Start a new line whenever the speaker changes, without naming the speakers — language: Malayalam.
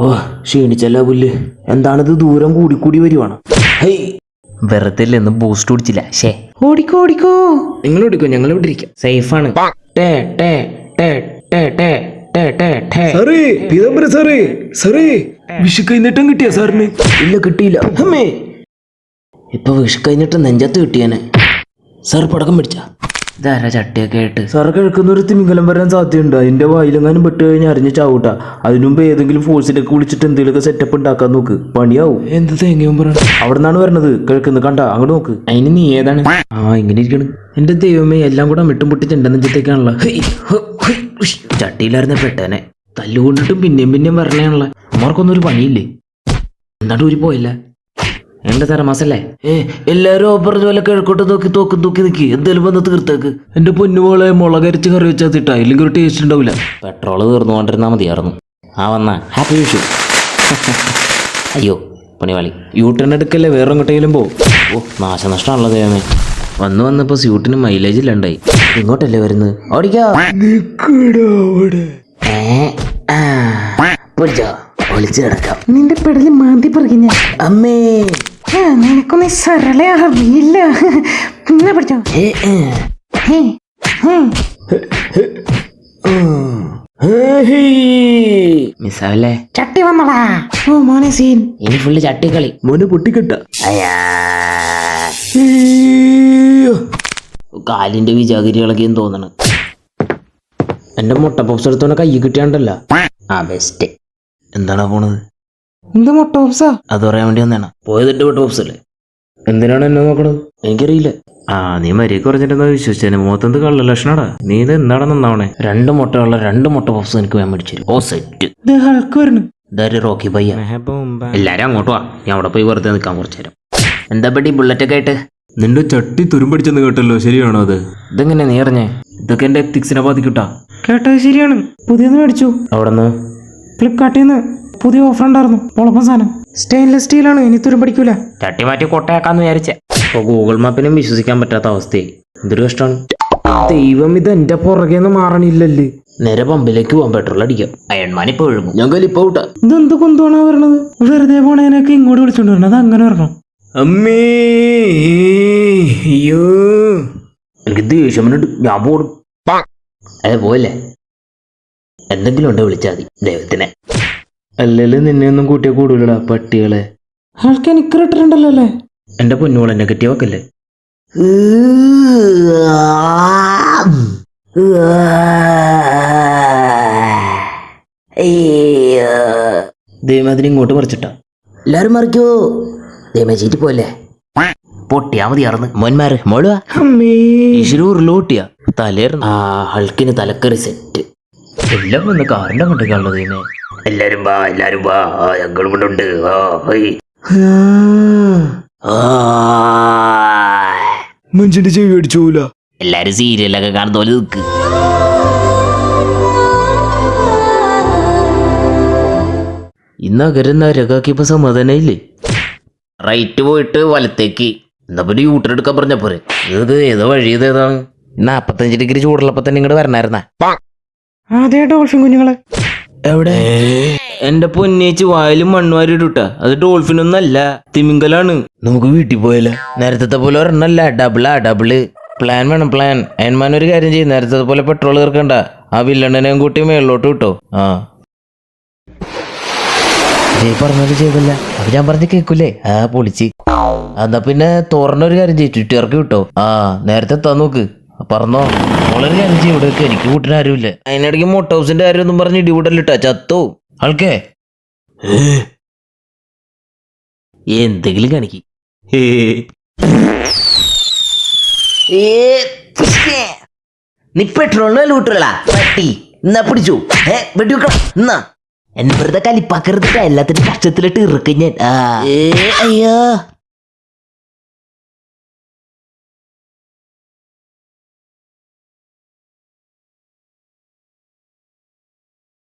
ഓ ക്ഷീണിച്ചല്ല പുല്ല്. എന്താണിത് ദൂരം കൂടിക്കൂടി വരുവാണ്.
വെറുതെ ഒന്ന് ബൂസ്റ്റ് കുടിച്ചില്ല. ഷേ
ഓടിക്കോ ഓടിക്കോ. നിങ്ങൾ ഓടിക്കോ, ഞങ്ങൾ ഇവിടെ ഇരിക്കാം.
സേഫാണ്.
വിഷു കഴിഞ്ഞിട്ടും കിട്ടിയ സാറിന്? ഇല്ല കിട്ടിയില്ല. അമ്മേ ഇപ്പൊ വിഷു കഴിഞ്ഞിട്ട് നെഞ്ചത്ത് കിട്ടിയാനെ. സാർ പടക്കം പിടിച്ച
ഇതാരാ ചട്ടിയൊക്കെ ആയിട്ട്?
സാറ് കിഴക്കുന്ന ഒരു തിമിംഗലം വരാൻ സാധ്യതയുണ്ട്. അതിന്റെ വായിലെങ്ങാനും പെട്ട് കഴിഞ്ഞാൽ അറിഞ്ഞ് ചാവൂട്ടാ. അതിനുമുമ്പ് ഏതെങ്കിലും ഫോഴ്സിലേക്ക് വിളിച്ചിട്ട് എന്തെങ്കിലുമൊക്കെ സെറ്റപ്പ് ഉണ്ടാക്കാൻ നോക്ക്. പണിയാവും. എന്ത് തേങ്ങയും പറ. അവിടെ നിന്നാണ് വരണത്. കിഴക്കുന്നത് കണ്ട അങ്ങോട്ട് നോക്ക്.
അതിന് നീ ഏതാണ്?
ഇങ്ങനെ ഇരിക്കണം. എന്റെ ദൈവമേ, എല്ലാം കൂടെ മിട്ടും പൊട്ടി ചെണ്ട നെഞ്ചത്തേക്കാണല്ലോ. ചട്ടിയിലായിരുന്ന പെട്ടേനെ തല്ലുകൊണ്ടിട്ടും പിന്നെയും വരണേണല്ലോ. അമ്മമാർക്കൊന്നും ഒരു പണിയില്ലേ? എന്നാണ്ട് ഊരി പോയില്ല.
എന്റെ തരമാസല്ലേ?
എല്ലാരും പറഞ്ഞ പോലെ കിഴക്കോട്ട് നോക്കി നിൽക്കി. എന്തേലും വന്ന് തീർത്തേക്ക്. എന്റെ പൊന്നുപോലെ മുളകരിച്ച് കറി വെച്ചാൽ തിട്ടാ, ഇല്ലെങ്കിൽ ഒരു ടേസ്റ്റ് ഉണ്ടാവില്ല.
പെട്രോള് തീർന്നുകൊണ്ടിരുന്നാ മതിയായിരുന്നു. വന്ന ഹാപ്പി വിഷു. അയ്യോ പണിവാളി.
യൂട്ടേൺ എടുക്കല്ലേ, വേറെ എങ്ങോട്ടെങ്കിലും പോ.
നാശനഷ്ടമാണല്ലോ ദൈവമേ.
വന്നപ്പോ സ്യൂട്ടിന് മൈലേജ് ഇല്ലാണ്ടായി. ഇങ്ങോട്ടല്ലേ വരുന്നത്? ഓടിക്കോ. ഒളിച്ചു കിടക്കാം.
നിന്റെ പെടല് മാന്തി പറിക്കുന്ന
അമ്മേ.
നിനക്കൊന്നും സരളെ അറിയില്ല. പിന്നെ പഠിച്ചോ.
മിസ്സാവല്ലേ?
ചട്ടി വന്നടാ. ഓ മോനെ സീൻ.
ഇനി ഫുള്ള് ചട്ടിക്കളി.
മോനെ പൊട്ടിക്കെട്ട.
കാലിന്റെ വിജാഗിരികളൊക്കെയും തോന്നണ്.
എന്റെ മുട്ട പപ്സ് എടുത്തോനെ കൈ കിട്ടിയാണ്ടല്ല.
ബെസ്റ്റ്.
എന്താണ് പോണത്?
എന്ത് മുട്ട പപ്സാ?
അത് പറയാൻ വേണ്ടി വന്നാണ്. പോയതിന്റെ മുട്ട പപ്സ് അല്ലേ? എന്തിനാണ് എന്നെ നോക്കണത്? എനിക്കറിയില്ല. നീ മരിയൊക്കെ പറഞ്ഞിട്ടെന്നാ വിശ്വസിച്ചേ? മുഖത്തെന്ത് കള്ള ലക്ഷണടാ. നീ ഇത് എന്താണ് നന്നാവണേ? 2 മുട്ടയുള്ള 2 മുട്ട പപ്സ് എനിക്ക് വേൻ മേടിച്ചു. ഓ സെറ്റ്. ഇതാര് റോക്കി പയ്യ. എല്ലാരും അങ്ങോട്ട് വാ. ഞാൻ അവിടെ പോയി വെറുതെ നിൽക്കാൻ കുറച്ചു നേരം.
എന്താ പറ്റി ബുള്ളറ്റൊക്കെ ആയിട്ട്?
നിന്റെ ചട്ടി തുരുമ്പടിച്ചെന്ന് കേട്ടല്ലോ, ശരിയാണോ അത്?
ഇതെങ്ങനെ നീ അറിഞ്ഞേ?
ഇതൊക്കെ എന്റെ എത്തിക്സിനെ ബാധിക്കൂട്ടാ.
കേട്ടത് ശരിയാണ്. പുതിയത് മേടിച്ചു.
അവിടെന്ന്
ഫ്ലിപ്കാർട്ടിൽ നിന്ന് പുതിയ ഓഫർ ഉണ്ടായിരുന്നു. പൊളപ്പം സാധനം. സ്റ്റെയിൻലെസ് സ്റ്റീലാണ്. ഇനി തുരുമ്പടിക്കൂല.
ചട്ടി മാറ്റി കൊട്ടയാക്കാന്ന് വിചാരിച്ചേ.
ഇപ്പൊ ഗൂഗിൾ മാപ്പിനും വിശ്വസിക്കാൻ പറ്റാത്ത അവസ്ഥയായി. എന്തൊരു കഷ്ടമാണ്. ദൈവം, ഇത് എന്റെ പുറകെന്ന് മാറണില്ലല്ലേ. നേരെ പമ്പിലേക്ക് പോകാൻ പെട്രോൾ അടിക്കാം.
അയൺമാൻ ഇപ്പൊ ഒഴുകും.
ഞാൻ കലിപ്പ വിട്ടാ.
ഇതെന്ത് കൊണ്ടുപോണാ വരണത്? വെറുതെ പോണേനൊക്കെ ഇങ്ങോട്ട് വിളിച്ചോണ്ട് വരണത്. അങ്ങനെ വരണം.
അമ്മേ, അയ്യോ, എനിക്ക് ദേഷ്യം വന്നിട്ട് ഞാൻ പോടും.
അതെ പോയല്ലേ. എന്തെങ്കിലും ഉണ്ടോ വിളിച്ചാൽ മതി ദൈവത്തിനെ.
അല്ലല്ലേ നിന്നെ ഒന്നും കൂട്ടിയാ കൂടൂലടാ പട്ടികളെ.
ആൾക്ക് എനിക്ക് ഇട്ടിട്ടുണ്ടല്ലോ അല്ലേ?
എന്റെ പൊന്നുകൾ എന്നെ കെട്ടിയ വെക്കല്ലേ. ദൈവമാതിരി ഇങ്ങോട്ട് മറിച്ചിട്ടാ.
എല്ലാരും മറിക്കോ. ദൈവചീറ്റി പോലെ പൊട്ടിയാ മതിയാർന്ന്. മോന്മാര് മോളുവാ.
ഈശ്വരൂറിലോട്ടിയാ തലേർന്ന്.
ഹൾക്കിന് തലക്കറി സെറ്റ്.
എല്ലാം വന്ന് കാറിന്റെ കൊണ്ടേക്കാണല്ലോ ദൈവമേ.
എല്ലാരും വാ ഞങ്ങളും ഇവിടെ ഉണ്ട്.
മനുഷ്യന്റെ ചെവി അടിച്ചോല.
എല്ലാരും സീരിയലൊക്കെ കാണുന്ന പോലെ നിൽക്ക്.
ഇന്നകരം നരകാക്കിയപ്പോ സമാധാനായില്ലേ?
റൈറ്റ് പോയിട്ട് വലത്തേക്ക്.
എന്നാ പിന്നെ യൂട്ടർ എടുക്കാൻ പറഞ്ഞ പോരെ. ഇത് ഏതോ വഴി ഏതാണ്?
45 ഡിഗ്രി ചൂടുള്ളപ്പോ തന്നെ ഇങ്ങോട്ട് വരണായിരുന്ന.
അതെ ഡോൾഫിൻ കുഞ്ഞുങ്ങളെ.
എവിടെ? എന്റെ പൊന്നേച്ച് വായിലും മണ്ണുവാരി ഇട്ടാ. അത് ഡോൾഫിനൊന്നല്ല, തിമിംഗലാണ്. നമുക്ക് വീട്ടിൽ പോയല്ല.
നേരത്തെ പോലെ ഒരെണ്ണല്ല, ഡബിള്.
പ്ലാൻ വേണം, പ്ലാൻ. അയൺമാൻ ഒരു കാര്യം ചെയ്യും. നേരത്തെ പോലെ പെട്രോൾ തീർക്കണ്ട. ആ വില്ലണ്ണനെയും കൂട്ടി മേളിലോട്ട് കിട്ടോ.
പറഞ്ഞത് ചെയ്തില്ല. അപ്പൊ ഞാൻ പറഞ്ഞ് കേൾക്കൂലേ? പൊളിച്ച്.
എന്നാ പിന്നെ തോറണൊരു കാര്യം ചെയ്യും, ചുറ്റിയിറക്കി കിട്ടോ. നേരത്തെ എത്താൻ നോക്ക്. പറഞ്ഞോ. മോളൊരു കാര്യം ചെയ്യും. ഇവിടെ എനിക്ക് കൂട്ടിന് ആരുമില്ല. അതിനിടയ്ക്ക് മോട്ട് ഹൗസിന്റെ കാര്യം ഒന്നും പറഞ്ഞ് ഇടിവിടലിട്ടാ ചത്തോ ആൾക്കേ.
എന്തെങ്കിലും കാണിക്ക്. നീ പെട്രോളിന് വില കൂട്ടുകളാ പട്ടി. എന്നാ പിടിച്ചു വെടിവെക്കണം. എന്നാ എന്നെ വെറുതെ കലിപ്പാക്കരുതിട്ടാ. എല്ലാത്തിനും കഷ്ടത്തിലിട്ട് ഇറക്കും ഞാൻ.
അയ്യോ